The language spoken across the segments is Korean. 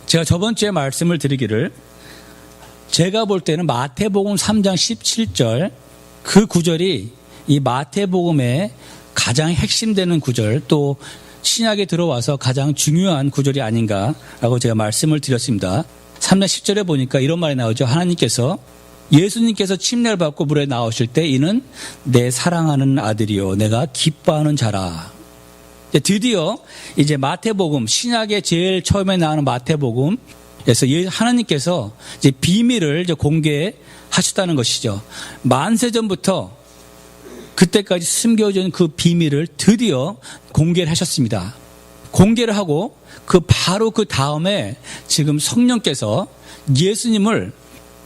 제가 저번 주에 말씀을 드리기를 제가 볼 때는 마태복음 3장 17절 그 구절이 이 마태복음의 가장 핵심되는 구절, 또 신약에 들어와서 가장 중요한 구절이 아닌가라고 제가 말씀을 드렸습니다. 3장 10절에 보니까 이런 말이 나오죠. 하나님께서 예수님께서 침례를 받고 물에 나오실 때 이는 내 사랑하는 아들이요 내가 기뻐하는 자라. 드디어 이제 마태복음, 신약의 제일 처음에 나오는 마태복음에서 하나님께서 이제 비밀을 이제 공개하셨다는 것이죠. 만세 전부터 그때까지 숨겨진 그 비밀을 드디어 공개를 하셨습니다. 공개를 하고 바로 그 다음에 지금 성령께서 예수님을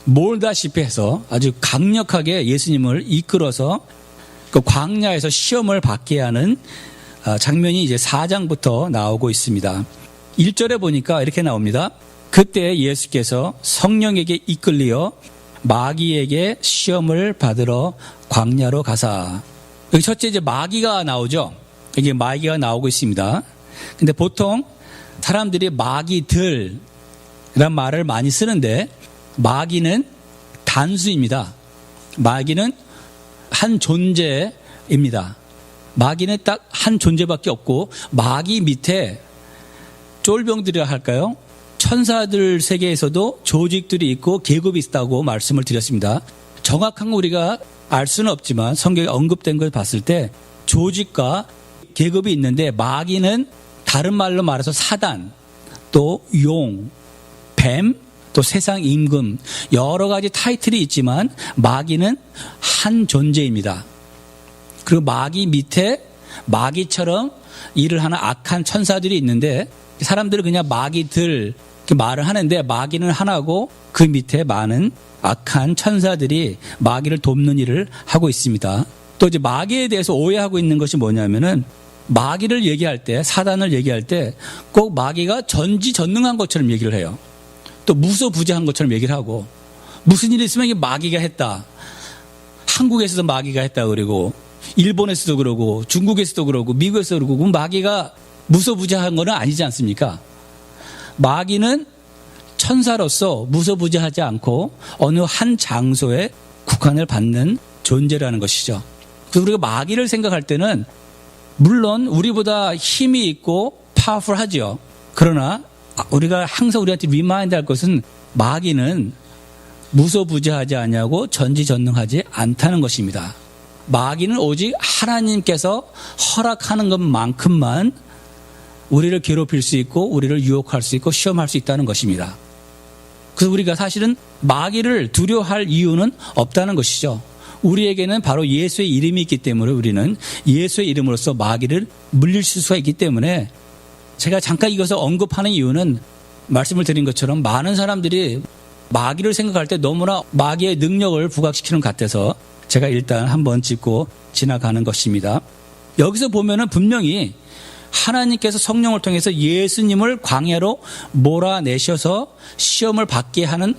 몰다시피 해서 아주 강력하게 예수님을 이끌어서 그 광야에서 시험을 받게 하는 장면이 이제 4장부터 나오고 있습니다. 1절에 보니까 이렇게 나옵니다. 그때 예수께서 성령에게 이끌리어 마귀에게 시험을 받으러 광야로 가사. 여기 첫째 이제 마귀가 나오죠. 여기 마귀가 나오고 있습니다. 근데 보통 사람들이 마귀들이란 말을 많이 쓰는데 마귀는 단수입니다. 마귀는 한 존재입니다. 마귀는 딱 한 존재밖에 없고 마귀 밑에 쫄병들이라 할까요? 천사들 세계에서도 조직들이 있고 계급이 있다고 말씀을 드렸습니다. 정확한 거 우리가 알 수는 없지만 성경에 언급된 걸 봤을 때 조직과 계급이 있는데 마귀는 다른 말로 말해서 사단, 또 용, 뱀, 또 세상 임금 여러 가지 타이틀이 있지만 마귀는 한 존재입니다. 그리고 마귀 밑에 마귀처럼 일을 하는 악한 천사들이 있는데 사람들은 그냥 마귀들 이렇게 말을 하는데 마귀는 하나고 그 밑에 많은 악한 천사들이 마귀를 돕는 일을 하고 있습니다. 또 이제 마귀에 대해서 오해하고 있는 것이 뭐냐면은 마귀를 얘기할 때, 사단을 얘기할 때 꼭 마귀가 전지전능한 것처럼 얘기를 해요. 또 무소부재한 것처럼 얘기를 하고 무슨 일이 있으면 이게 마귀가 했다. 한국에서도 마귀가 했다 그러고 일본에서도 그러고 중국에서도 그러고 미국에서도 그러고 마귀가 무소부재한 건 아니지 않습니까? 마귀는 천사로서 무소부재하지 않고 어느 한 장소에 국한을 받는 존재라는 것이죠. 그래서 우리가 마귀를 생각할 때는 물론 우리보다 힘이 있고 파워풀하죠. 그러나 우리가 항상 우리한테 리마인드 할 것은 마귀는 무소부재하지 않냐고 전지전능하지 않다는 것입니다. 마귀는 오직 하나님께서 허락하는 것만큼만 우리를 괴롭힐 수 있고 우리를 유혹할 수 있고 시험할 수 있다는 것입니다. 그래서 우리가 사실은 마귀를 두려워할 이유는 없다는 것이죠. 우리에게는 바로 예수의 이름이 있기 때문에 우리는 예수의 이름으로써 마귀를 물리칠 수가 있기 때문에 제가 잠깐 이것을 언급하는 이유는 말씀을 드린 것처럼 많은 사람들이 마귀를 생각할 때 너무나 마귀의 능력을 부각시키는 것 같아서 제가 일단 한번 짚고 지나가는 것입니다. 여기서 보면은 분명히 하나님께서 성령을 통해서 예수님을 광야로 몰아내셔서 시험을 받게 하는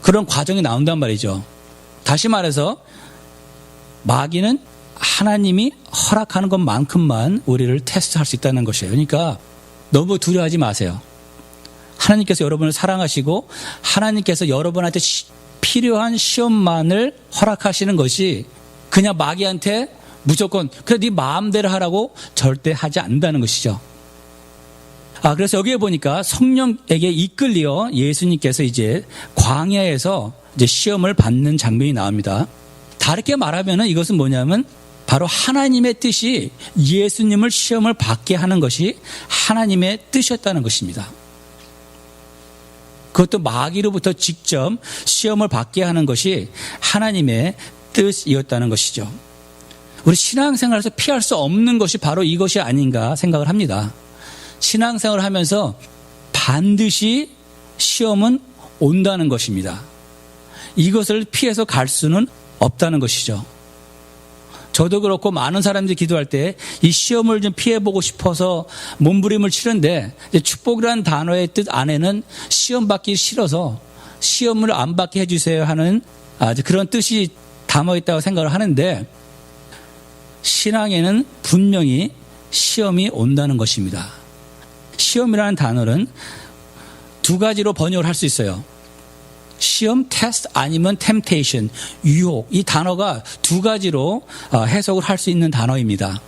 그런 과정이 나온단 말이죠. 다시 말해서 마귀는 하나님이 허락하는 것만큼만 우리를 테스트할 수 있다는 것이에요. 그러니까 너무 두려워하지 마세요. 하나님께서 여러분을 사랑하시고 하나님께서 여러분한테 필요한 시험만을 허락하시는 것이 그냥 마귀한테 무조건 그래 네 마음대로 하라고 절대 하지 않는다는 것이죠. 그래서 여기에 보니까 성령에게 이끌려 예수님께서 이제 광야에서 이제 시험을 받는 장면이 나옵니다. 다르게 말하면은 이것은 뭐냐면 바로 하나님의 뜻이 예수님을 시험을 받게 하는 것이 하나님의 뜻이었다는 것입니다. 그것도 마귀로부터 직접 시험을 받게 하는 것이 하나님의 뜻이었다는 것이죠. 우리 신앙생활에서 피할 수 없는 것이 바로 이것이 아닌가 생각을 합니다. 신앙생활을 하면서 반드시 시험은 온다는 것입니다. 이것을 피해서 갈 수는 없다는 것이죠. 저도 그렇고 많은 사람들이 기도할 때 이 시험을 좀 피해보고 싶어서 몸부림을 치는데 축복이라는 단어의 뜻 안에는 시험 받기 싫어서 시험을 안 받게 해주세요 하는 그런 뜻이 담아있다고 생각을 하는데 신앙에는 분명히 시험이 온다는 것입니다. 시험이라는 단어는 두 가지로 번역을 할 수 있어요. 시험, 테스트 아니면 템테이션, 유혹. 이 단어가 두 가지로 해석을 할 수 있는 단어입니다.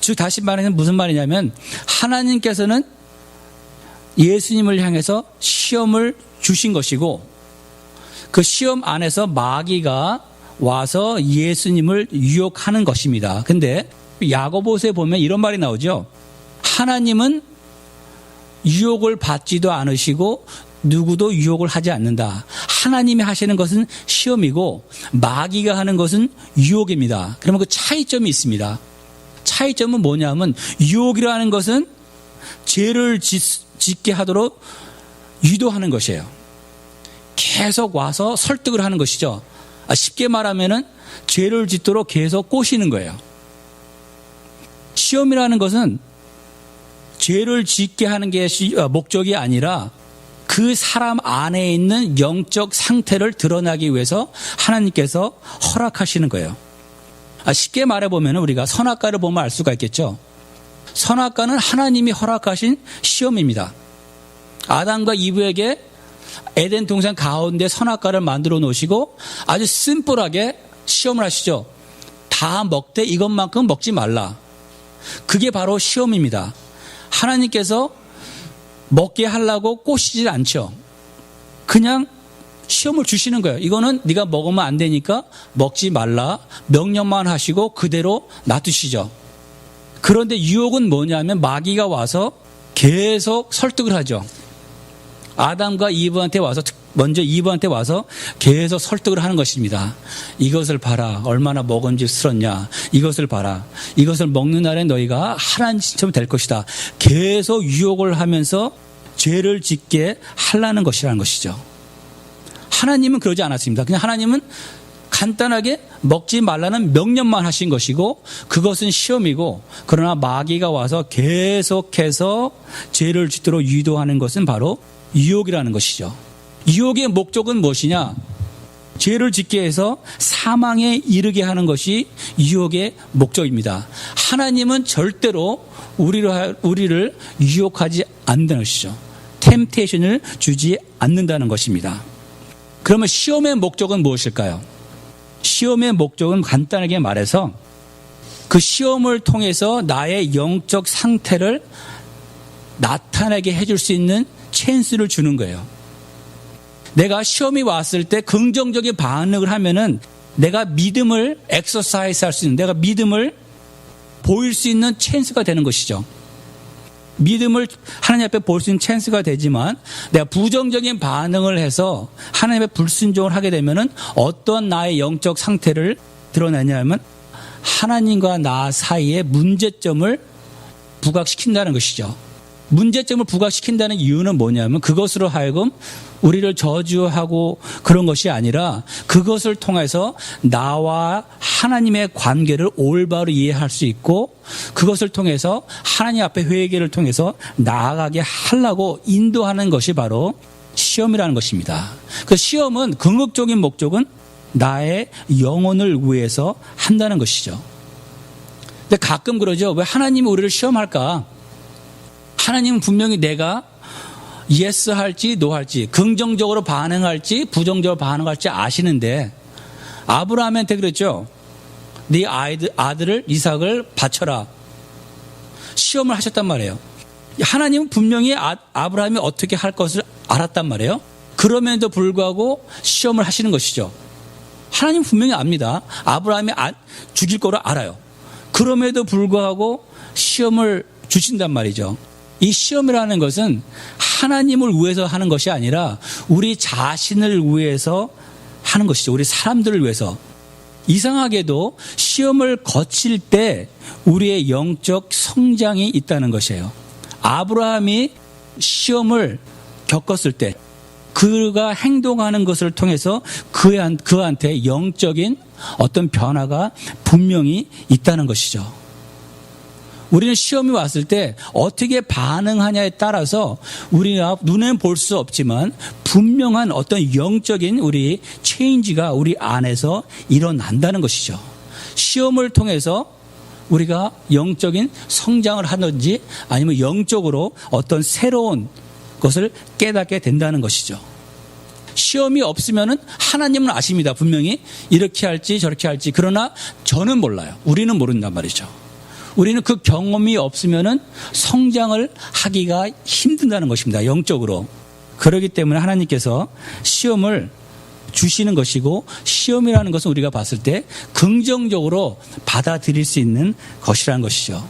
즉 다시 말하면 무슨 말이냐면 하나님께서는 예수님을 향해서 시험을 주신 것이고 그 시험 안에서 마귀가 와서 예수님을 유혹하는 것입니다. 근데 야고보서에 보면 이런 말이 나오죠. 하나님은 유혹을 받지도 않으시고 누구도 유혹을 하지 않는다. 하나님이 하시는 것은 시험이고 마귀가 하는 것은 유혹입니다. 그러면 그 차이점이 있습니다. 차이점은 뭐냐면 유혹이라는 것은 죄를 짓게 하도록 유도하는 것이에요. 계속 와서 설득을 하는 것이죠. 쉽게 말하면은 죄를 짓도록 계속 꼬시는 거예요. 시험이라는 것은 죄를 짓게 하는 게 목적이 아니라 그 사람 안에 있는 영적 상태를 드러나기 위해서 하나님께서 허락하시는 거예요. 쉽게 말해보면 우리가 선악과를 보면 알 수가 있겠죠. 선악과는 하나님이 허락하신 시험입니다. 아담과 이브에게 에덴 동산 가운데 선악과를 만들어 놓으시고 아주 심플하게 시험을 하시죠. 다 먹되 이것만큼 먹지 말라. 그게 바로 시험입니다. 하나님께서 먹게 하려고 꼬시질 않죠. 그냥 시험을 주시는 거예요. 이거는 네가 먹으면 안 되니까 먹지 말라. 명령만 하시고 그대로 놔두시죠. 그런데 유혹은 뭐냐면 마귀가 와서 계속 설득을 하죠. 아담과 이브한테 와서 먼저 이브한테 와서 계속 설득을 하는 것입니다. 이것을 봐라. 얼마나 먹음직스럽냐. 이것을 봐라. 이것을 먹는 날에 너희가 하나님처럼 될 것이다. 계속 유혹을 하면서 죄를 짓게 하려는 것이라는 것이죠. 하나님은 그러지 않았습니다. 그냥 하나님은 간단하게 먹지 말라는 명령만 하신 것이고 그것은 시험이고 그러나 마귀가 와서 계속해서 죄를 짓도록 유도하는 것은 바로 유혹이라는 것이죠. 유혹의 목적은 무엇이냐? 죄를 짓게 해서 사망에 이르게 하는 것이 유혹의 목적입니다. 하나님은 절대로 우리를 유혹하지 않는다는 것이죠. 템테이션을 주지 않는다는 것입니다. 그러면 시험의 목적은 무엇일까요? 시험의 목적은 간단하게 말해서 그 시험을 통해서 나의 영적 상태를 나타내게 해줄 수 있는 찬스를 주는 거예요. 내가 시험이 왔을 때 긍정적인 반응을 하면은 내가 믿음을 엑서사이즈 할 수 있는, 내가 믿음을 보일 수 있는 찬스가 되는 것이죠. 믿음을 하나님 앞에 볼 수 있는 찬스가 되지만 내가 부정적인 반응을 해서 하나님의 불순종을 하게 되면은 어떤 나의 영적 상태를 드러내냐면 하나님과 나 사이에 문제점을 부각시킨다는 것이죠. 문제점을 부각시킨다는 이유는 뭐냐면 그것으로 하여금 우리를 저주하고 그런 것이 아니라 그것을 통해서 나와 하나님의 관계를 올바로 이해할 수 있고 그것을 통해서 하나님 앞에 회개를 통해서 나아가게 하려고 인도하는 것이 바로 시험이라는 것입니다. 그 시험은 궁극적인 목적은 나의 영혼을 위해서 한다는 것이죠. 근데 가끔 그러죠. 왜 하나님이 우리를 시험할까? 하나님은 분명히 내가 yes 할지 no 할지 긍정적으로 반응할지 부정적으로 반응할지 아시는데 아브라함한테 그랬죠. 네 아들을 이삭을 바쳐라. 시험을 하셨단 말이에요. 하나님은 분명히 아브라함이 어떻게 할 것을 알았단 말이에요. 그럼에도 불구하고 시험을 하시는 것이죠. 하나님은 분명히 압니다. 아브라함이 죽일 거를 알아요. 그럼에도 불구하고 시험을 주신단 말이죠. 이 시험이라는 것은 하나님을 위해서 하는 것이 아니라 우리 자신을 위해서 하는 것이죠. 우리 사람들을 위해서. 이상하게도 시험을 거칠 때 우리의 영적 성장이 있다는 것이에요. 아브라함이 시험을 겪었을 때 그가 행동하는 것을 통해서 그한테 영적인 어떤 변화가 분명히 있다는 것이죠. 우리는 시험이 왔을 때 어떻게 반응하냐에 따라서 우리가 눈에는 볼 수 없지만 분명한 어떤 영적인 우리 체인지가 우리 안에서 일어난다는 것이죠. 시험을 통해서 우리가 영적인 성장을 하든지 아니면 영적으로 어떤 새로운 그것을 깨닫게 된다는 것이죠. 시험이 없으면은 하나님은 아십니다. 분명히 이렇게 할지 저렇게 할지. 그러나 저는 몰라요. 우리는 모른단 말이죠. 우리는 그 경험이 없으면은 성장을 하기가 힘든다는 것입니다. 영적으로. 그렇기 때문에 하나님께서 시험을 주시는 것이고, 시험이라는 것은 우리가 봤을 때 긍정적으로 받아들일 수 있는 것이라는 것이죠.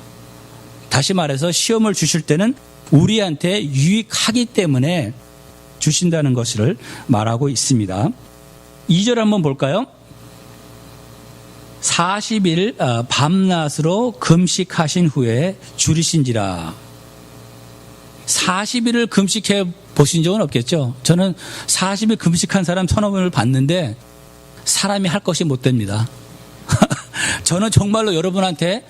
다시 말해서 시험을 주실 때는 우리한테 유익하기 때문에 주신다는 것을 말하고 있습니다. 2절 한번 볼까요? 40일 밤낮으로 금식하신 후에 줄이신지라. 40일을 금식해 보신 적은 없겠죠. 저는 40일 금식한 사람 서너 번을 봤는데 사람이 할 것이 못 됩니다. 저는 정말로 여러분한테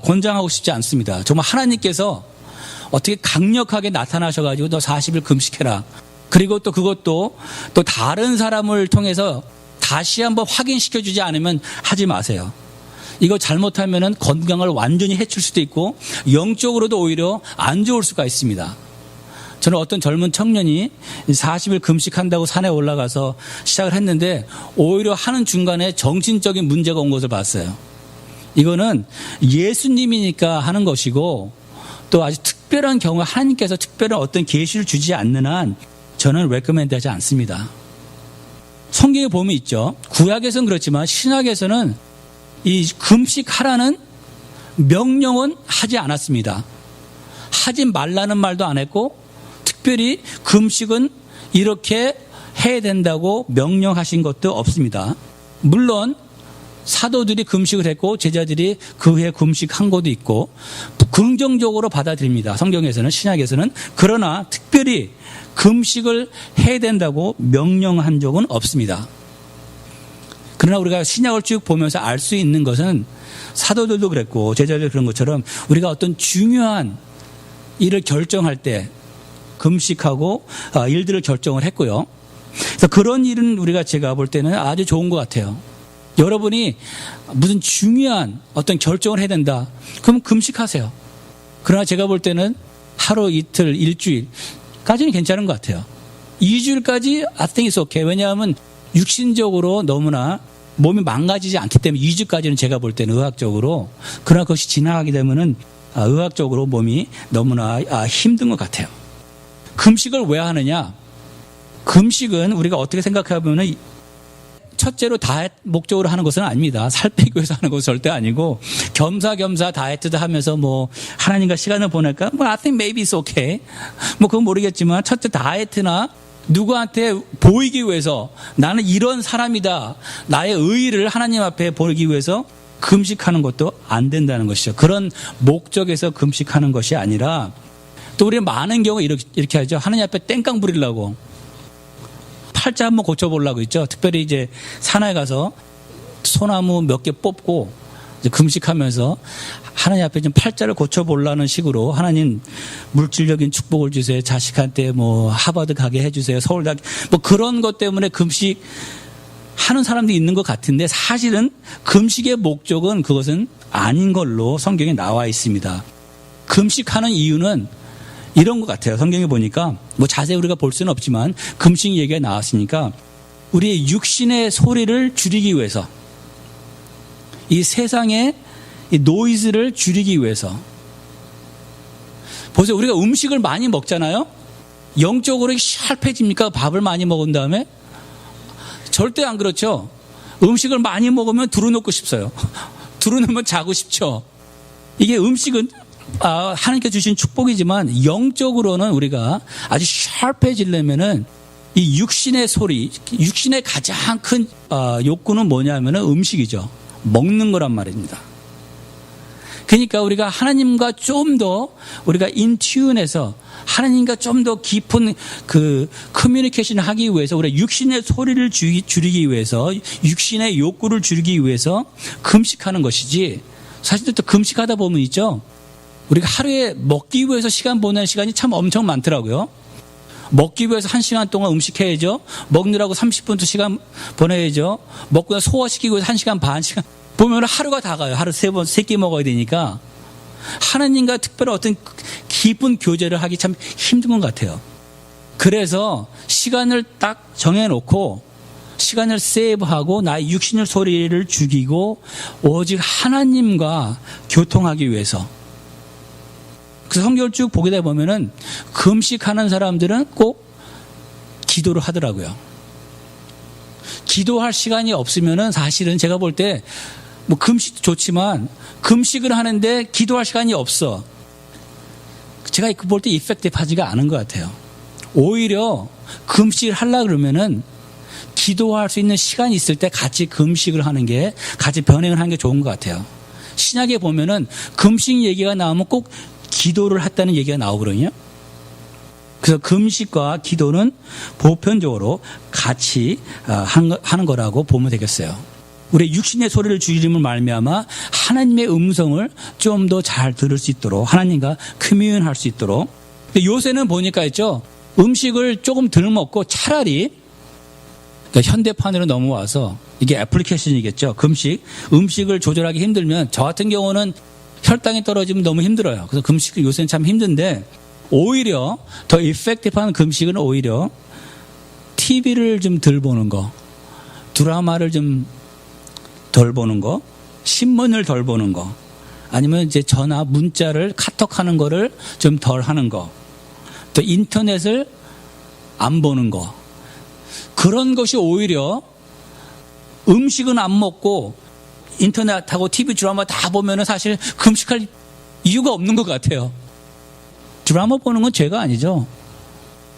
권장하고 싶지 않습니다. 정말 하나님께서 어떻게 강력하게 나타나셔가지고 너 40일 금식해라. 그리고 또 그것도 또 다른 사람을 통해서 다시 한번 확인시켜주지 않으면 하지 마세요. 이거 잘못하면은 건강을 완전히 해칠 수도 있고 영적으로도 오히려 안 좋을 수가 있습니다. 저는 어떤 젊은 청년이 40일 금식한다고 산에 올라가서 시작을 했는데 오히려 하는 중간에 정신적인 문제가 온 것을 봤어요. 이거는 예수님이니까 하는 것이고 또 아주 특별한 경우 하나님께서 특별한 어떤 계시를 주지 않는 한 저는 레코멘드하지 않습니다. 성경에 보면 있죠. 구약에서는 그렇지만 신약에서는 이 금식하라는 명령은 하지 않았습니다. 하지 말라는 말도 안 했고 특별히 금식은 이렇게 해야 된다고 명령하신 것도 없습니다. 물론 사도들이 금식을 했고 제자들이 그 후에 금식한 것도 있고 긍정적으로 받아들입니다. 성경에서는, 신약에서는. 그러나 특별히 금식을 해야 된다고 명령한 적은 없습니다. 그러나 우리가 신약을 쭉 보면서 알 수 있는 것은 사도들도 그랬고 제자들 그런 것처럼 우리가 어떤 중요한 일을 결정할 때 금식하고 일들을 결정을 했고요. 그래서 그런 일은 우리가 제가 볼 때는 아주 좋은 것 같아요. 여러분이 무슨 중요한 어떤 결정을 해야 된다. 그럼 금식하세요. 그러나 제가 볼 때는 하루, 이틀, 일주일까지는 괜찮은 것 같아요. 2주일까지 I think it's okay. 왜냐하면 육신적으로 너무나 몸이 망가지지 않기 때문에 2주까지는 제가 볼 때는 의학적으로. 그러나 그것이 지나가게 되면은 의학적으로 몸이 너무나 힘든 것 같아요. 금식을 왜 하느냐? 금식은 우리가 어떻게 생각해 보면은 첫째로 다이어트 목적으로 하는 것은 아닙니다. 살 빼기 위해서 하는 것은 절대 아니고 겸사겸사 다이어트도 하면서 뭐 하나님과 시간을 보낼까? 뭐 I think maybe it's okay. 뭐 그건 모르겠지만 첫째 다이어트나 누구한테 보이기 위해서 나는 이런 사람이다. 나의 의의를 하나님 앞에 보이기 위해서 금식하는 것도 안 된다는 것이죠. 그런 목적에서 금식하는 것이 아니라 또 우리는 많은 경우 이렇게 하죠. 하나님 앞에 땡깡 부리려고. 팔자 한번 고쳐보려고 있죠. 특별히 이제 산에 가서 소나무 몇 개 뽑고 이제 금식하면서 하나님 앞에 좀 팔자를 고쳐보려는 식으로 하나님 물질적인 축복을 주세요. 자식한테 뭐 하버드 가게 해주세요. 서울 가게 뭐 그런 것 때문에 금식 하는 사람도 있는 것 같은데 사실은 금식의 목적은 그것은 아닌 걸로 성경에 나와 있습니다. 금식하는 이유는 이런 것 같아요. 성경에 보니까 뭐 자세히 우리가 볼 수는 없지만 금식 얘기가 나왔으니까 우리의 육신의 소리를 줄이기 위해서 이 세상의 이 노이즈를 줄이기 위해서 보세요. 우리가 음식을 많이 먹잖아요. 영적으로 샬패집니까? 밥을 많이 먹은 다음에? 절대 안 그렇죠. 음식을 많이 먹으면 두루놓고 싶어요. 두루놓으면 자고 싶죠. 이게 음식은 하나님께 주신 축복이지만 영적으로는 우리가 아주 샬패지려면은 이 육신의 소리, 육신의 가장 큰 욕구는 뭐냐면은 음식이죠. 먹는 거란 말입니다. 그러니까 우리가 하나님과 좀 더 우리가 인튠해서 하나님과 좀 더 깊은 그 커뮤니케이션을 하기 위해서 우리가 육신의 소리를 줄이기 위해서 육신의 욕구를 줄이기 위해서 금식하는 것이지 사실 또 금식하다 보면 있죠. 우리가 하루에 먹기 위해서 시간 보내는 시간이 참 엄청 많더라고요. 먹기 위해서 1시간 동안 음식해야죠. 먹느라고 30분도 시간 보내야죠. 먹고 나서 소화시키기 위해서 1시간 반 시간 보면 하루가 다 가요. 하루 3끼 먹어야 되니까 하나님과 특별한 어떤 깊은 교제를 하기 참 힘든 것 같아요. 그래서 시간을 딱 정해놓고 시간을 세이브하고 나의 육신의 소리를 죽이고 오직 하나님과 교통하기 위해서. 그 성경을 쭉 보게 되다 보면은 금식하는 사람들은 꼭 기도를 하더라고요. 기도할 시간이 없으면은 사실은 제가 볼 때 뭐 금식도 좋지만 금식을 하는데 기도할 시간이 없어. 제가 볼 때 이펙티브하지가 않은 것 같아요. 오히려 금식을 하려고 그러면은 기도할 수 있는 시간이 있을 때 같이 금식을 하는 게, 같이 변행을 하는 게 좋은 것 같아요. 신약에 보면은 금식 얘기가 나오면 꼭 기도를 했다는 얘기가 나오거든요. 그래서 금식과 기도는 보편적으로 같이 하는 거라고 보면 되겠어요. 우리 육신의 소리를 줄이면 말미암아 하나님의 음성을 좀 더 잘 들을 수 있도록, 하나님과 커뮤니할 수 있도록. 요새는 보니까 있죠, 음식을 조금 덜 먹고 차라리, 그러니까 현대판으로 넘어와서 이게 애플리케이션이겠죠. 금식, 음식을 조절하기 힘들면, 저 같은 경우는 혈당이 떨어지면 너무 힘들어요. 그래서 금식이 요새는 참 힘든데, 오히려 더 이펙티브한 금식은 오히려 TV를 좀 덜 보는 거, 드라마를 좀 덜 보는 거, 신문을 덜 보는 거, 아니면 이제 전화, 문자를 카톡하는 거를 좀 덜 하는 거, 또 인터넷을 안 보는 거, 그런 것이 오히려 음식은 안 먹고 인터넷하고 TV 드라마 다 보면은 사실 금식할 이유가 없는 것 같아요. 드라마 보는 건 죄가 아니죠.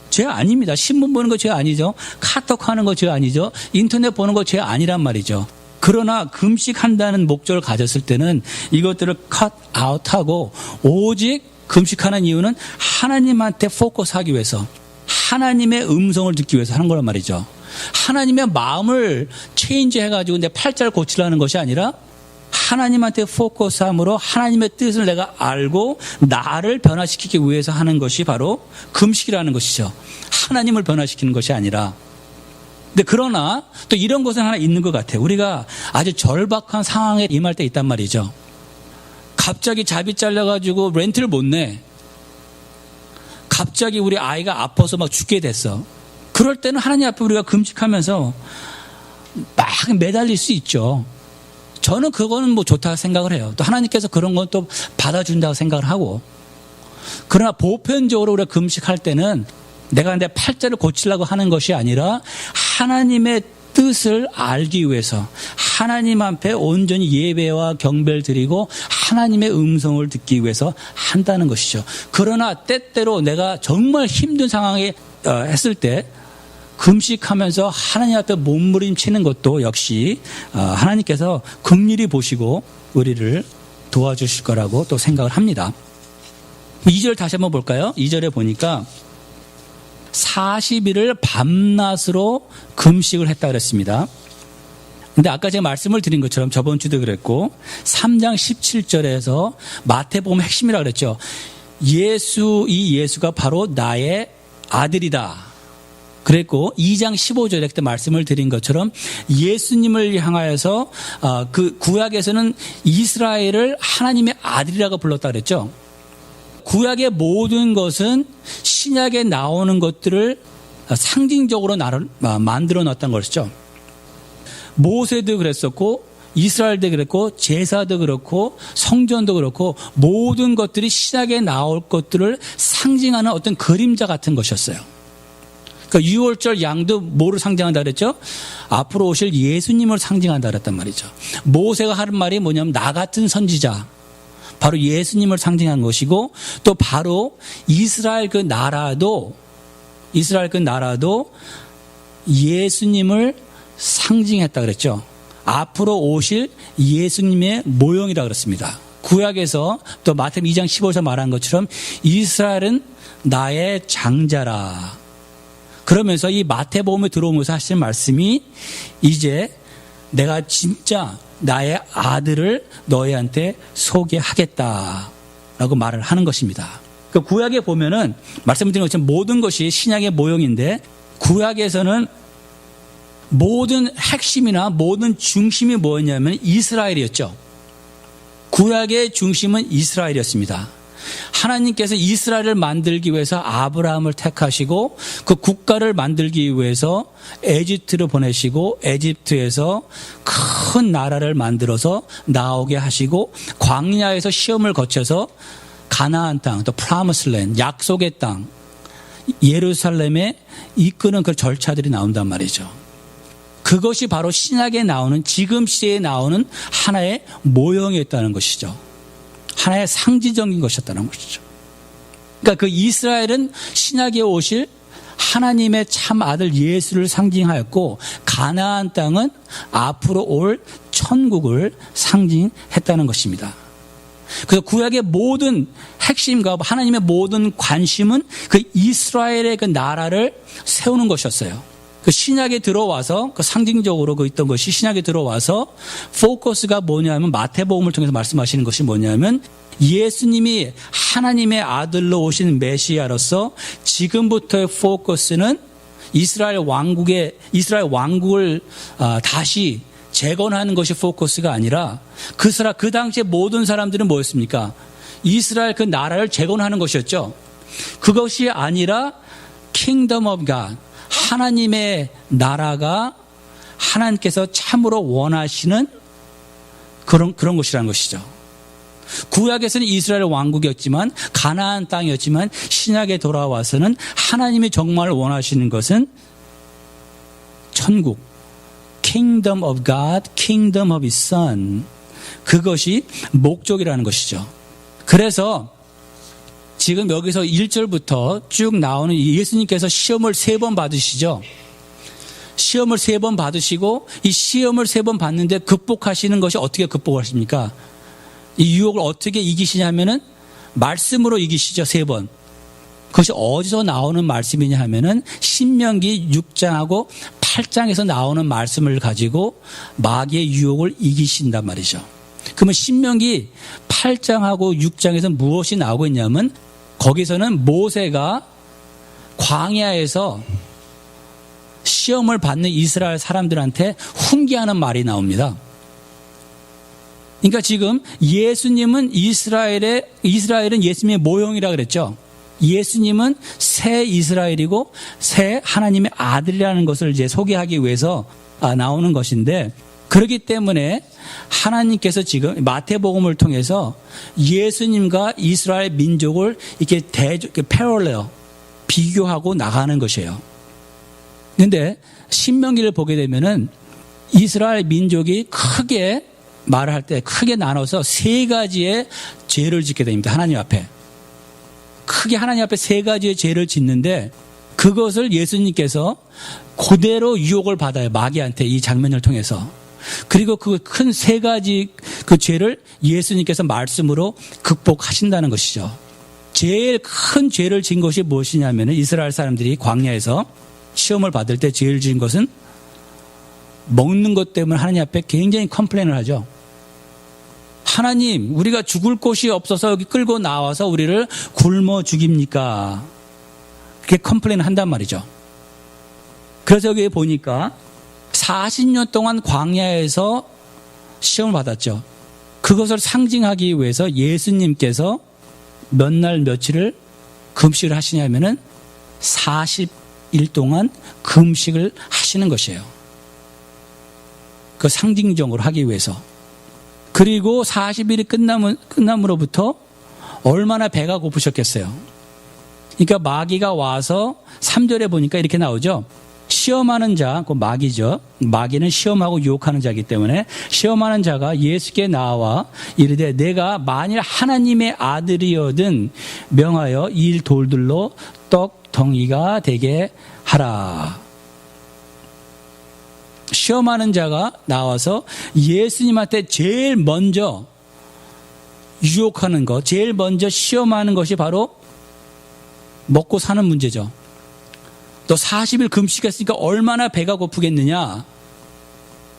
죄 아닙니다. 신문 보는 거 죄 아니죠. 카톡 하는 거 죄 아니죠. 인터넷 보는 거 죄 아니란 말이죠. 그러나 금식한다는 목적을 가졌을 때는 이것들을 컷 아웃하고 오직 금식하는 이유는 하나님한테 포커스하기 위해서, 하나님의 음성을 듣기 위해서 하는 거란 말이죠. 하나님의 마음을 체인지 해가지고 내 팔자를 고치려는 것이 아니라 하나님한테 포커스함으로 하나님의 뜻을 내가 알고 나를 변화시키기 위해서 하는 것이 바로 금식이라는 것이죠. 하나님을 변화시키는 것이 아니라. 근데 그러나 또 이런 것은 하나 있는 것 같아요. 우리가 아주 절박한 상황에 임할 때 있단 말이죠. 갑자기 잡이 잘려가지고 렌트를 못 내. 갑자기 우리 아이가 아파서 막 죽게 됐어. 그럴 때는 하나님 앞에 우리가 금식하면서 막 매달릴 수 있죠. 저는 그거는 뭐 좋다고 생각을 해요. 또 하나님께서 그런 건 또 받아준다고 생각을 하고. 그러나 보편적으로 우리가 금식할 때는 내가 내 팔자를 고치려고 하는 것이 아니라 하나님의 뜻을 알기 위해서 하나님 앞에 온전히 예배와 경배를 드리고 하나님의 음성을 듣기 위해서 한다는 것이죠. 그러나 때때로 내가 정말 힘든 상황에 했을 때 금식하면서 하나님 앞에 몸부림치는 것도 역시 하나님께서 긍휼히 보시고 우리를 도와주실 거라고 또 생각을 합니다. 2절 다시 한번 볼까요? 2절에 보니까 40일을 밤낮으로 금식을 했다 그랬습니다. 근데 아까 제가 말씀을 드린 것처럼 저번 주도 그랬고 3장 17절에서 마태복음 핵심이라고 그랬죠. 이 예수가 바로 나의 아들이다 그랬고 2장 15절에 그때 말씀을 드린 것처럼 예수님을 향하여서 그 구약에서는 이스라엘을 하나님의 아들이라고 불렀다 그랬죠. 구약의 모든 것은 신약에 나오는 것들을 상징적으로 만들어 놨던 것이죠. 모세도 그랬었고 이스라엘도 그랬고 제사도 그렇고 성전도 그렇고 모든 것들이 신약에 나올 것들을 상징하는 어떤 그림자 같은 것이었어요. 그러니까 유월절 양도 뭐를 상징한다 그랬죠? 앞으로 오실 예수님을 상징한다 그랬단 말이죠. 모세가 하는 말이 뭐냐면 나 같은 선지자, 바로 예수님을 상징한 것이고 또 바로 이스라엘 그 나라도 예수님을 상징했다 그랬죠. 앞으로 오실 예수님의 모형이라 그랬습니다. 구약에서 또 마태복음 2장 15절에서 말한 것처럼 이스라엘은 나의 장자라. 그러면서 이 마태복음에 들어오면서 하시는 말씀이 이제 내가 진짜 나의 아들을 너희한테 소개하겠다라고 말을 하는 것입니다. 그 구약에 보면은 말씀드린 것처럼 모든 것이 신약의 모형인데 구약에서는 모든 핵심이나 모든 중심이 뭐였냐면 이스라엘이었죠. 구약의 중심은 이스라엘이었습니다. 하나님께서 이스라엘을 만들기 위해서 아브라함을 택하시고 그 국가를 만들기 위해서 에집트로 보내시고 에집트에서 큰 나라를 만들어서 나오게 하시고 광야에서 시험을 거쳐서 가나안 땅, 또 프라미스랜드, 약속의 땅, 예루살렘에 이끄는 그 절차들이 나온단 말이죠. 그것이 바로 신약에 나오는, 지금 시대에 나오는 하나의 모형이었다는 것이죠. 하나의 상징적인 것이었다는 것이죠. 그러니까 그 이스라엘은 신약에 오실 하나님의 참 아들 예수를 상징하였고, 가나안 땅은 앞으로 올 천국을 상징했다는 것입니다. 그래서 구약의 모든 핵심과 하나님의 모든 관심은 그 이스라엘의 그 나라를 세우는 것이었어요. 그 신약에 들어와서 그 상징적으로 그 있던 것이 신약에 들어와서 포커스가 뭐냐면 마태복음을 통해서 말씀하시는 것이 뭐냐면 예수님이 하나님의 아들로 오신 메시아로서 지금부터의 포커스는 이스라엘 왕국을 다시 재건하는 것이 포커스가 아니라 그 당시에 모든 사람들은 뭐였습니까? 이스라엘 그 나라를 재건하는 것이었죠. 그것이 아니라 Kingdom of God, 하나님의 나라가 하나님께서 참으로 원하시는 그런 것이라는 것이죠. 구약에서는 이스라엘 왕국이었지만 가나안 땅이었지만 신약에 돌아와서는 하나님이 정말 원하시는 것은 천국, Kingdom of God, Kingdom of His Son, 그것이 목적이라는 것이죠. 그래서 지금 여기서 1절부터 쭉 나오는 예수님께서 시험을 3번 받으시죠. 시험을 3번 받으시고 이 시험을 3번 받는데 극복하시는 것이 어떻게 극복하십니까? 이 유혹을 어떻게 이기시냐면은 말씀으로 이기시죠. 3번. 그것이 어디서 나오는 말씀이냐 하면은 신명기 6장하고 8장에서 나오는 말씀을 가지고 마귀의 유혹을 이기신단 말이죠. 그러면 신명기 8장하고 6장에서 무엇이 나오고 있냐면 거기서는 모세가 광야에서 시험을 받는 이스라엘 사람들한테 훈계하는 말이 나옵니다. 그러니까 지금 이스라엘은 예수님의 모형이라 그랬죠. 예수님은 새 이스라엘이고 새 하나님의 아들이라는 것을 이제 소개하기 위해서 나오는 것인데, 그렇기 때문에 하나님께서 지금 마태복음을 통해서 예수님과 이스라엘 민족을 이렇게 패럴레어, 비교하고 나가는 것이에요. 그런데 신명기를 보게 되면은 이스라엘 민족이 크게 말을 할 때 크게 나눠서 3가지의 죄를 짓게 됩니다. 하나님 앞에. 크게 하나님 앞에 3가지의 죄를 짓는데 그것을 예수님께서 그대로 유혹을 받아요. 마귀한테 이 장면을 통해서. 그리고 그 큰 3가지 그 죄를 예수님께서 말씀으로 극복하신다는 것이죠. 제일 큰 죄를 진 것이 무엇이냐면 이스라엘 사람들이 광야에서 시험을 받을 때 제일 진 것은 먹는 것 때문에 하나님 앞에 굉장히 컴플레인을 하죠. 하나님, 우리가 죽을 곳이 없어서 여기 끌고 나와서 우리를 굶어 죽입니까? 그렇게 컴플레인을 한단 말이죠. 그래서 여기 보니까 40년 동안 광야에서 시험을 받았죠. 그것을 상징하기 위해서 예수님께서 몇 날 며칠을 금식을 하시냐면은 40일 동안 금식을 하시는 것이에요. 그 상징적으로 하기 위해서. 그리고 40일이 끝남으로부터 얼마나 배가 고프셨겠어요. 그러니까 마귀가 와서 3절에 보니까 이렇게 나오죠. 시험하는 자, 그 마귀죠. 마귀는 시험하고 유혹하는 자이기 때문에 시험하는 자가 예수께 나와 이르되 내가 만일 하나님의 아들이거든 명하여 이 돌들로 떡 덩이가 되게 하라. 시험하는 자가 나와서 예수님한테 제일 먼저 유혹하는 것, 제일 먼저 시험하는 것이 바로 먹고 사는 문제죠. 너 40일 금식했으니까 얼마나 배가 고프겠느냐.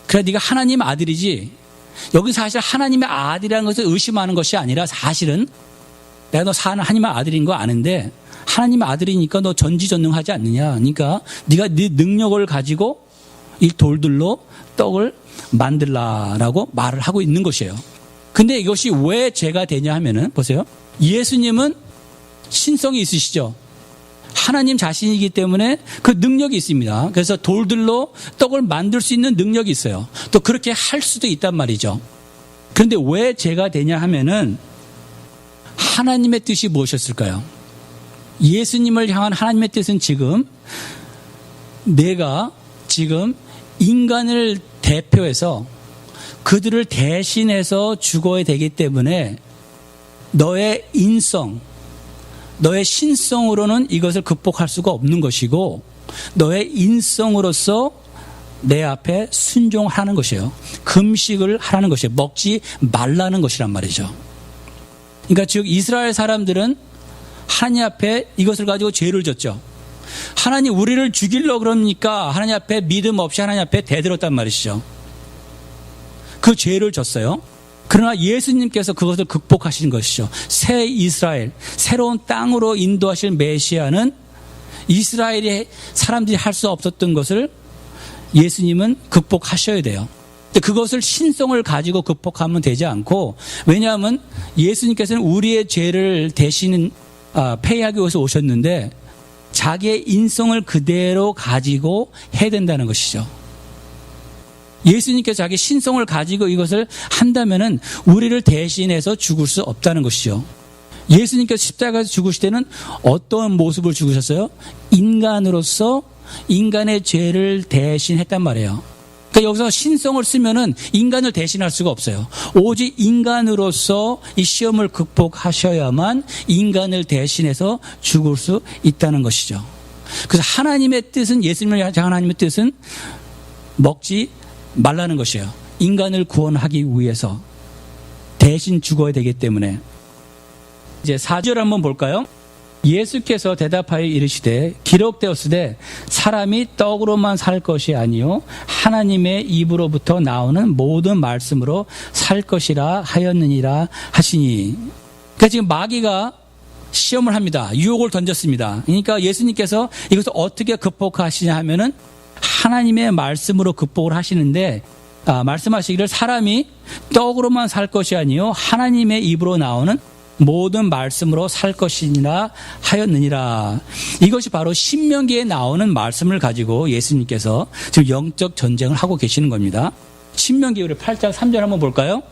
그래 네가 하나님 아들이지. 여기 사실 하나님의 아들이라는 것을 의심하는 것이 아니라 사실은 내가 너 하나님의 아들인 거 아는데 하나님의 아들이니까 너 전지전능하지 않느냐. 그러니까 네가 네 능력을 가지고 이 돌들로 떡을 만들라라고 말을 하고 있는 것이에요. 근데 이것이 왜 죄가 되냐 하면은 보세요. 예수님은 신성이 있으시죠. 하나님 자신이기 때문에 그 능력이 있습니다. 그래서 돌들로 떡을 만들 수 있는 능력이 있어요. 또 그렇게 할 수도 있단 말이죠. 그런데 왜 제가 되냐 하면은 하나님의 뜻이 무엇이었을까요? 예수님을 향한 하나님의 뜻은 지금 내가 지금 인간을 대표해서 그들을 대신해서 죽어야 되기 때문에 너의 인성, 너의 신성으로는 이것을 극복할 수가 없는 것이고 너의 인성으로서 내 앞에 순종하는 것이에요. 금식을 하라는 것이에요. 먹지 말라는 것이란 말이죠. 그러니까 즉 이스라엘 사람들은 하나님 앞에 이것을 가지고 죄를 졌죠. 하나님 우리를 죽이려고 그러니까 하나님 앞에 믿음 없이 하나님 앞에 대들었단 말이죠. 그 죄를 졌어요. 그러나 예수님께서 그것을 극복하신 것이죠. 새 이스라엘, 새로운 땅으로 인도하실 메시아는 이스라엘의 사람들이 할 수 없었던 것을 예수님은 극복하셔야 돼요. 그것을 신성을 가지고 극복하면 되지 않고, 왜냐하면 예수님께서는 우리의 죄를 대신 폐하기 위해서 오셨는데 자기의 인성을 그대로 가지고 해야 된다는 것이죠. 예수님께서 자기 신성을 가지고 이것을 한다면은 우리를 대신해서 죽을 수 없다는 것이죠. 예수님께서 십자가에서 죽으실 때는 어떤 모습을 죽으셨어요? 인간으로서 인간의 죄를 대신했단 말이에요. 그러니까 여기서 신성을 쓰면은 인간을 대신할 수가 없어요. 오직 인간으로서 이 시험을 극복하셔야만 인간을 대신해서 죽을 수 있다는 것이죠. 그래서 하나님의 뜻은, 예수님을 향한 하나님의 뜻은 먹지 말라는 것이에요. 인간을 구원하기 위해서 대신 죽어야 되기 때문에. 이제 4절 한번 볼까요? 예수께서 대답하여 이르시되 기록되었으되 사람이 떡으로만 살 것이 아니요 하나님의 입으로부터 나오는 모든 말씀으로 살 것이라 하였느니라 하시니. 그러니까 지금 마귀가 시험을 합니다. 유혹을 던졌습니다. 그러니까 예수님께서 이것을 어떻게 극복하시냐 하면은 하나님의 말씀으로 극복을 하시는데, 말씀하시기를 사람이 떡으로만 살 것이 아니요 하나님의 입으로 나오는 모든 말씀으로 살 것이니라 하였느니라. 이것이 바로 신명기에 나오는 말씀을 가지고 예수님께서 지금 영적 전쟁을 하고 계시는 겁니다. 신명기 우리 8장 3절 한번 볼까요?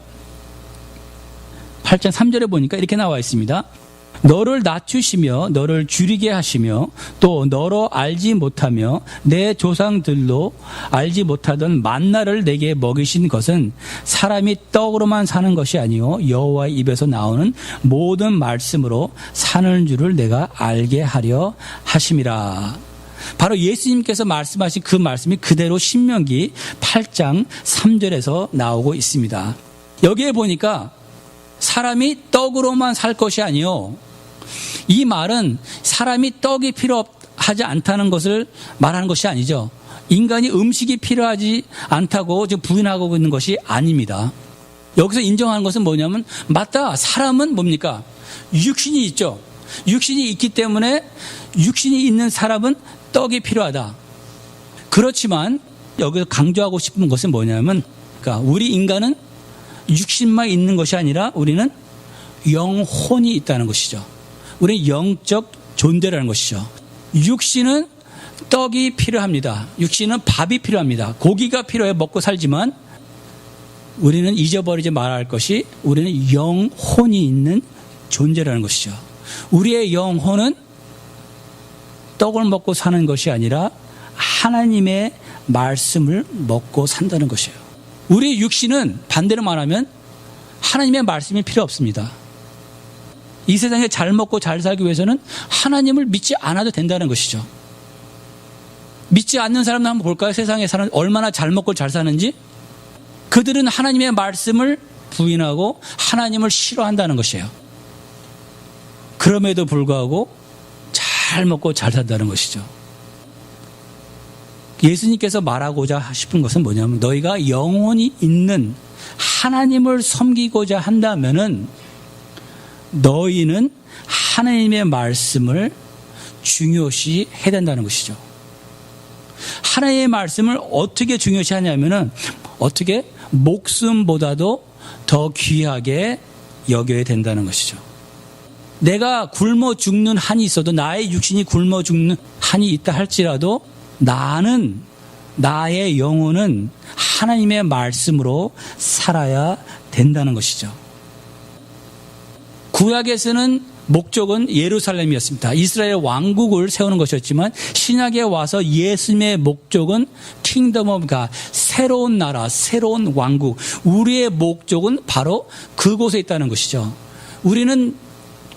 8장 3절에 보니까 이렇게 나와 있습니다. 너를 낮추시며 너를 줄이게 하시며 또 너로 알지 못하며 내 조상들로 알지 못하던 만나를 내게 먹이신 것은 사람이 떡으로만 사는 것이 아니요 여호와의 입에서 나오는 모든 말씀으로 사는 줄을 내가 알게 하려 하심이라. 바로 예수님께서 말씀하신 그 말씀이 그대로 신명기 8장 3절에서 나오고 있습니다. 여기에 보니까 사람이 떡으로만 살 것이 아니요, 이 말은 사람이 떡이 필요하지 않다는 것을 말하는 것이 아니죠. 인간이 음식이 필요하지 않다고 지금 부인하고 있는 것이 아닙니다. 여기서 인정하는 것은 뭐냐면, 맞다, 사람은 뭡니까? 육신이 있죠. 육신이 있기 때문에 육신이 있는 사람은 떡이 필요하다. 그렇지만 여기서 강조하고 싶은 것은 뭐냐면, 그러니까 우리 인간은 육신만 있는 것이 아니라 우리는 영혼이 있다는 것이죠. 우리는 영적 존재라는 것이죠. 육신은 떡이 필요합니다. 육신은 밥이 필요합니다. 고기가 필요해 먹고 살지만 우리는 잊어버리지 말아야 할 것이 우리는 영혼이 있는 존재라는 것이죠. 우리의 영혼은 떡을 먹고 사는 것이 아니라 하나님의 말씀을 먹고 산다는 것이에요. 우리의 육신은 반대로 말하면 하나님의 말씀이 필요 없습니다. 이 세상에 잘 먹고 잘 살기 위해서는 하나님을 믿지 않아도 된다는 것이죠. 믿지 않는 사람들 한번 볼까요? 세상에 사는 얼마나 잘 먹고 잘 사는지. 그들은 하나님의 말씀을 부인하고 하나님을 싫어한다는 것이에요. 그럼에도 불구하고 잘 먹고 잘 산다는 것이죠. 예수님께서 말하고자 싶은 것은 뭐냐면, 너희가 영혼이 있는 하나님을 섬기고자 한다면은 너희는 하나님의 말씀을 중요시 해야 된다는 것이죠. 하나님의 말씀을 어떻게 중요시 하냐면은, 어떻게 목숨보다도 더 귀하게 여겨야 된다는 것이죠. 내가 굶어 죽는 한이 있어도, 나의 육신이 굶어 죽는 한이 있다 할지라도 나의 영혼은 하나님의 말씀으로 살아야 된다는 것이죠. 구약에서는 목적은 예루살렘이었습니다. 이스라엘 왕국을 세우는 것이었지만 신약에 와서 예수님의 목적은 킹덤 오브 갓, 새로운 나라, 새로운 왕국. 우리의 목적은 바로 그곳에 있다는 것이죠. 우리는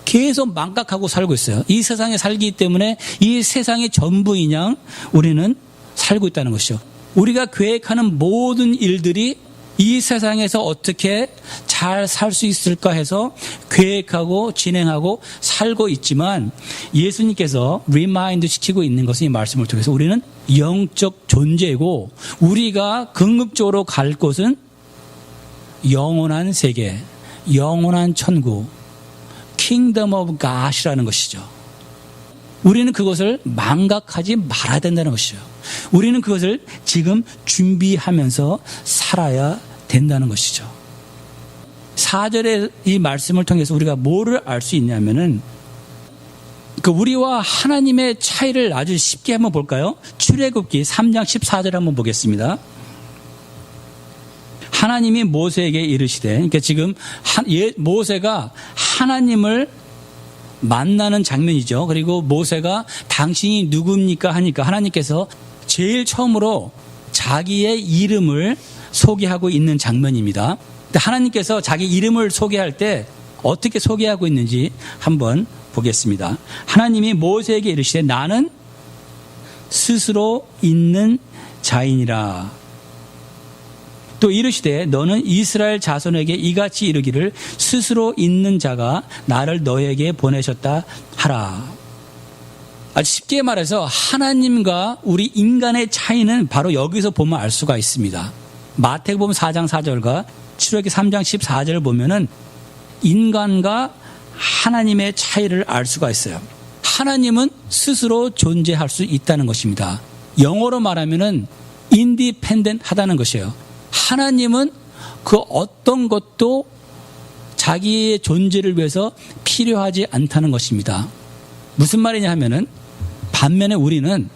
계속 망각하고 살고 있어요. 이 세상에 살기 때문에 이 세상의 전부인 양 우리는 살고 있다는 것이죠. 우리가 계획하는 모든 일들이 이 세상에서 어떻게 잘 살 수 있을까 해서 계획하고 진행하고 살고 있지만, 예수님께서 리마인드 시키고 있는 것은 이 말씀을 통해서 우리는 영적 존재고, 우리가 궁극적으로 갈 곳은 영원한 세계, 영원한 천국, 킹덤 오브 갓이라는 것이죠. 우리는 그것을 망각하지 말아야 된다는 것이죠. 우리는 그것을 지금 준비하면서 살아야 된다는 것이죠. 4절의 이 말씀을 통해서 우리가 뭐를 알 수 있냐면은, 우리와 하나님의 차이를 아주 쉽게 한번 볼까요? 출애굽기 3장 14절 한번 보겠습니다. 하나님이 모세에게 이르시되, 그러니까 지금 모세가 하나님을 만나는 장면이죠. 그리고 모세가 당신이 누굽니까 하니까 하나님께서 제일 처음으로 자기의 이름을 소개하고 있는 장면입니다. 하나님께서 자기 이름을 소개할 때 어떻게 소개하고 있는지 한번 보겠습니다. 하나님이 모세에게 이르시되 나는 스스로 있는 자이니라. 또 이르시되 너는 이스라엘 자손에게 이같이 이르기를 스스로 있는 자가 나를 너에게 보내셨다 하라. 아주 쉽게 말해서 하나님과 우리 인간의 차이는 바로 여기서 보면 알 수가 있습니다. 마태복음 4장 4절과 출애굽기 3장 14절을 보면은 인간과 하나님의 차이를 알 수가 있어요. 하나님은 스스로 존재할 수 있다는 것입니다. 영어로 말하면은 independent 하다는 것이에요. 하나님은 그 어떤 것도 자기의 존재를 위해서 필요하지 않다는 것입니다. 무슨 말이냐 하면은, 반면에 우리는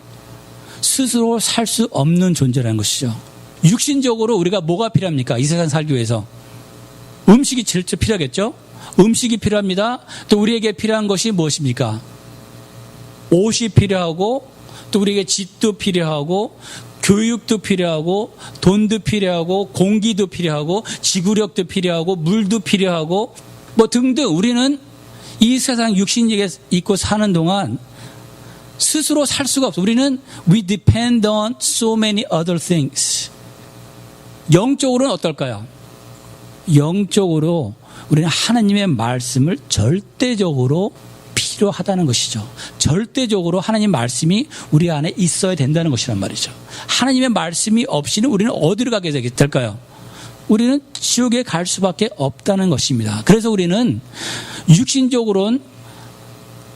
스스로 살 수 없는 존재라는 것이죠. 육신적으로 우리가 뭐가 필요합니까? 이 세상 살기 위해서 음식이 제일 필요하겠죠. 음식이 필요합니다. 또 우리에게 필요한 것이 무엇입니까? 옷이 필요하고, 또 우리에게 집도 필요하고, 교육도 필요하고, 돈도 필요하고, 공기도 필요하고, 지구력도 필요하고, 물도 필요하고, 뭐 등등. 우리는 이 세상 육신에 있고 사는 동안 스스로 살 수가 없어. 우리는 we depend on so many other things. 영적으로는 어떨까요? 영적으로 우리는 하나님의 말씀을 절대적으로 필요하다는 것이죠. 절대적으로 하나님 말씀이 우리 안에 있어야 된다는 것이란 말이죠. 하나님의 말씀이 없이는 우리는 어디로 가게 될까요? 우리는 지옥에 갈 수밖에 없다는 것입니다. 그래서 우리는 육신적으로는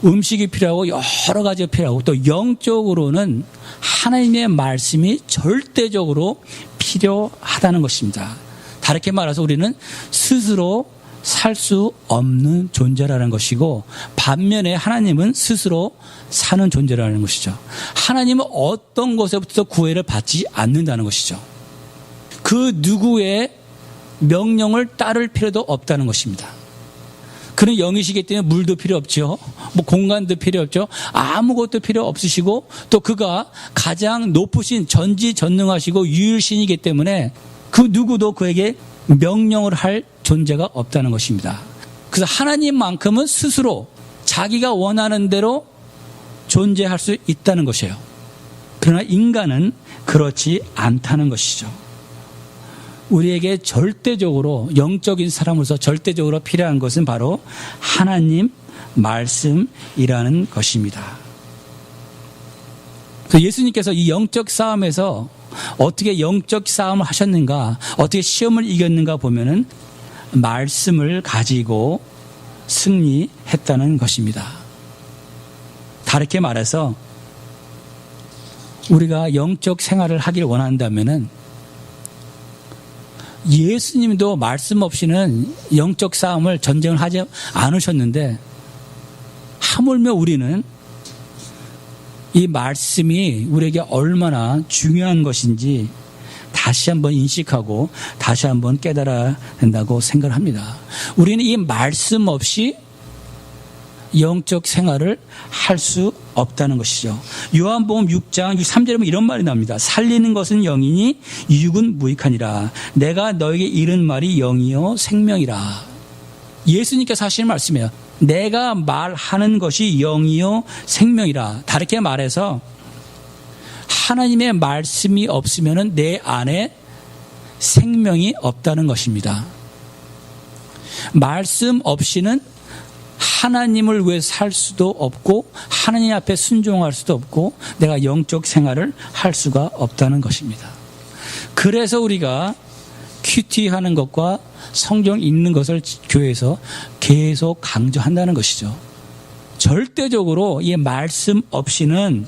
음식이 필요하고 여러 가지가 필요하고, 또 영적으로는 하나님의 말씀이 절대적으로 필요하다는 것입니다. 다르게 말해서 우리는 스스로 살 수 없는 존재라는 것이고, 반면에 하나님은 스스로 사는 존재라는 것이죠. 하나님은 어떤 것에부터 구애를 받지 않는다는 것이죠. 그 누구의 명령을 따를 필요도 없다는 것입니다. 그는 영이시기 때문에 물도 필요 없죠. 뭐 공간도 필요 없죠. 아무것도 필요 없으시고, 또 그가 가장 높으신 전지전능하시고 유일신이기 때문에 그 누구도 그에게 명령을 할 존재가 없다는 것입니다. 그래서 하나님만큼은 스스로 자기가 원하는 대로 존재할 수 있다는 것이에요. 그러나 인간은 그렇지 않다는 것이죠. 우리에게 절대적으로, 영적인 사람으로서 절대적으로 필요한 것은 바로 하나님 말씀이라는 것입니다. 그래서 예수님께서 이 영적 싸움에서 어떻게 영적 싸움을 하셨는가, 어떻게 시험을 이겼는가 보면은 말씀을 가지고 승리했다는 것입니다. 다르게 말해서 우리가 영적 생활을 하길 원한다면은, 예수님도 말씀 없이는 영적 싸움을 전쟁을 하지 않으셨는데 하물며 우리는 이 말씀이 우리에게 얼마나 중요한 것인지 다시 한번 인식하고 다시 한번 깨달아야 된다고 생각을 합니다. 우리는 이 말씀 없이 영적 생활을 할 수 없다는 것이죠. 요한복음 6장 3절에 보면 이런 말이 나옵니다. 살리는 것은 영이니 육은 무익하니라. 내가 너에게 이른 말이 영이요 생명이라. 예수님께서 하시는 말씀이에요. 내가 말하는 것이 영이요 생명이라. 다르게 말해서 하나님의 말씀이 없으면 내 안에 생명이 없다는 것입니다. 말씀 없이는 하나님을 위해 살 수도 없고 하나님 앞에 순종할 수도 없고 내가 영적 생활을 할 수가 없다는 것입니다. 그래서 우리가 큐티하는 것과 성경 읽는 것을 교회에서 계속 강조한다는 것이죠. 절대적으로 이 말씀 없이는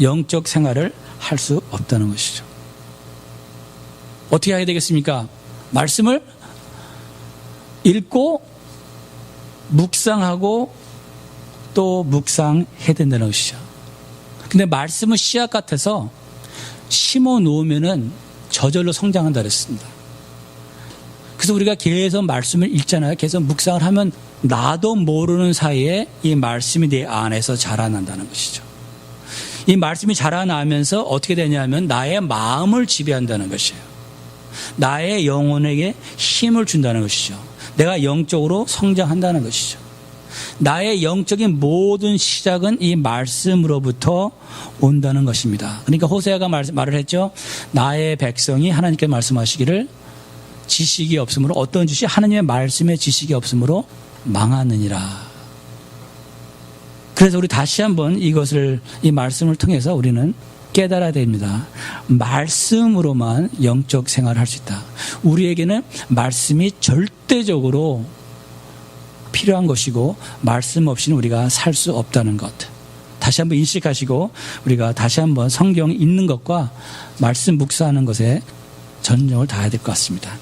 영적 생활을 할 수 없다는 것이죠. 어떻게 해야 되겠습니까? 말씀을 읽고 묵상하고 또 묵상해야 된다는 것이죠. 근데 말씀은 씨앗 같아서 심어 놓으면은 저절로 성장한다 그랬습니다. 그래서 우리가 계속 말씀을 읽잖아요. 계속 묵상을 하면 나도 모르는 사이에 이 말씀이 내 안에서 자라난다는 것이죠. 이 말씀이 자라나면서 어떻게 되냐면 나의 마음을 지배한다는 것이에요. 나의 영혼에게 힘을 준다는 것이죠. 내가 영적으로 성장한다는 것이죠. 나의 영적인 모든 시작은 이 말씀으로부터 온다는 것입니다. 그러니까 호세아가 말을 했죠. 나의 백성이 하나님께 말씀하시기를 지식이 없으므로, 어떤 지식? 하나님의 말씀에 지식이 없으므로 망하느니라. 그래서 우리 다시 한번 이 말씀을 통해서 우리는 깨달아야 됩니다. 말씀으로만 영적 생활을 할 수 있다. 우리에게는 말씀이 절대적으로 필요한 것이고 말씀 없이는 우리가 살 수 없다는 것. 다시 한번 인식하시고 우리가 다시 한번 성경 읽는 것과 말씀 묵상하는 것에 전념을 다해야 될 것 같습니다.